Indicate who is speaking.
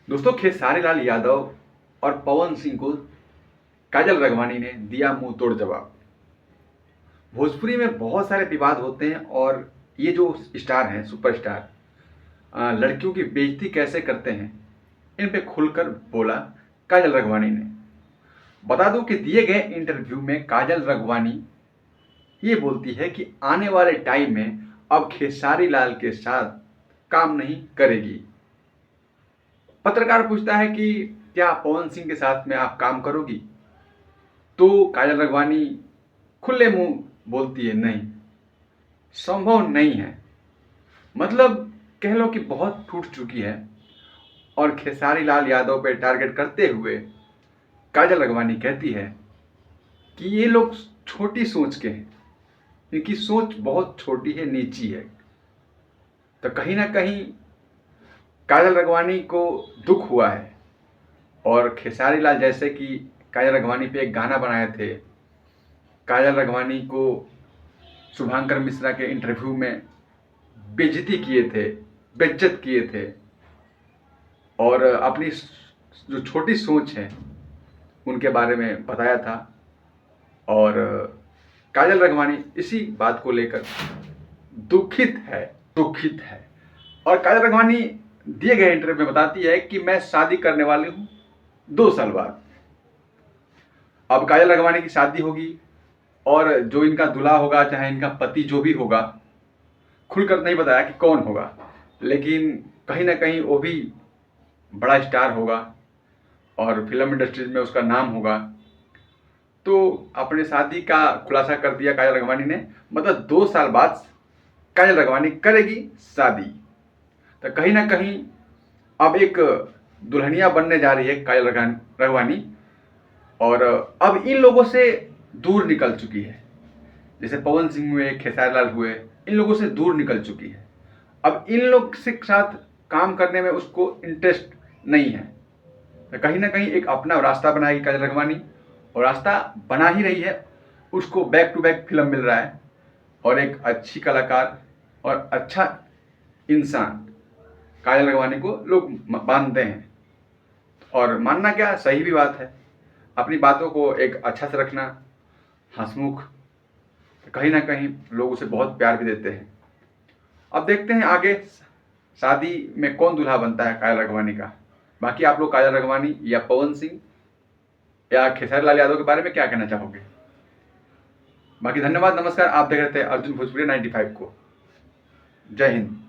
Speaker 1: दोस्तों, खेसारी लाल यादव और पवन सिंह को काजल राघवानी ने दिया मुंह तोड़ जवाब। भोजपुरी में बहुत सारे विवाद होते हैं और ये जो स्टार हैं, सुपरस्टार, लड़कियों की बेइज्जती कैसे करते हैं, इन पे खुलकर बोला काजल राघवानी ने। बता दूं कि दिए गए इंटरव्यू में काजल राघवानी ये बोलती है कि आने वाले टाइम में अब खेसारी लाल के साथ काम नहीं करेगी। पत्रकार पूछता है कि क्या पवन सिंह के साथ में आप काम करोगी? तो काजल राघवानी खुले मुंह बोलती है, नहीं, संभव नहीं है। मतलब कह लो कि बहुत टूट चुकी है। और खेसारी लाल यादव पे टारगेट करते हुए काजल राघवानी कहती है कि ये लोग छोटी सोच के हैं, इनकी सोच बहुत छोटी है, नीची है। तो कहीं ना कहीं काजल राघवानी को दुख हुआ है। और खेसारी लाल जैसे कि काजल राघवानी पे एक गाना बनाए थे, काजल राघवानी को शुभांकर मिश्रा के इंटरव्यू में बेइज्जती किए थे, बेइज्जत किए थे और अपनी जो छोटी सोच है उनके बारे में बताया था। और काजल राघवानी इसी बात को लेकर दुखित है। और काजल राघवानी दिए गए इंटरव्यू में बताती है कि मैं शादी करने वाली हूँ 2 साल बाद। अब काजल राघवानी की शादी होगी और जो इनका दूल्हा होगा, चाहे इनका पति जो भी होगा, खुलकर नहीं बताया कि कौन होगा, लेकिन कहीं ना कहीं वो भी बड़ा स्टार होगा और फिल्म इंडस्ट्रीज में उसका नाम होगा। तो अपने शादी का खुलासा कर दिया काजल राघवानी ने। मतलब 2 साल बाद काजल राघवानी करेगी शादी। तो कहीं ना कहीं अब एक दुल्हनिया बनने जा रही है काजल राघवानी। और अब इन लोगों से दूर निकल चुकी है। जैसे पवन सिंह हुए, खेसारी लाल हुए, इन लोगों से दूर निकल चुकी है। अब इन लोग से साथ काम करने में उसको इंटरेस्ट नहीं है। तो कहीं ना कहीं एक अपना रास्ता बनाएगी काजल राघवानी, और रास्ता बना ही रही है। उसको बैक टू बैक फिल्म मिल रहा है और एक अच्छी कलाकार और अच्छा इंसान काजल राघवानी को लोग मानते हैं। और मानना क्या, सही भी बात है। अपनी बातों को एक अच्छा से रखना, हंसमुख, कहीं ना कहीं लोग उसे बहुत प्यार भी देते हैं। अब देखते हैं आगे शादी में कौन दूल्हा बनता है काजल राघवानी का। बाकी आप लोग काजल राघवानी या पवन सिंह या खेसारी लाल यादव के बारे में क्या कहना चाहोगे? बाकी धन्यवाद, नमस्कार। आप देख रहे थे अर्जुन भोजपुरी 95 को। जय हिंद।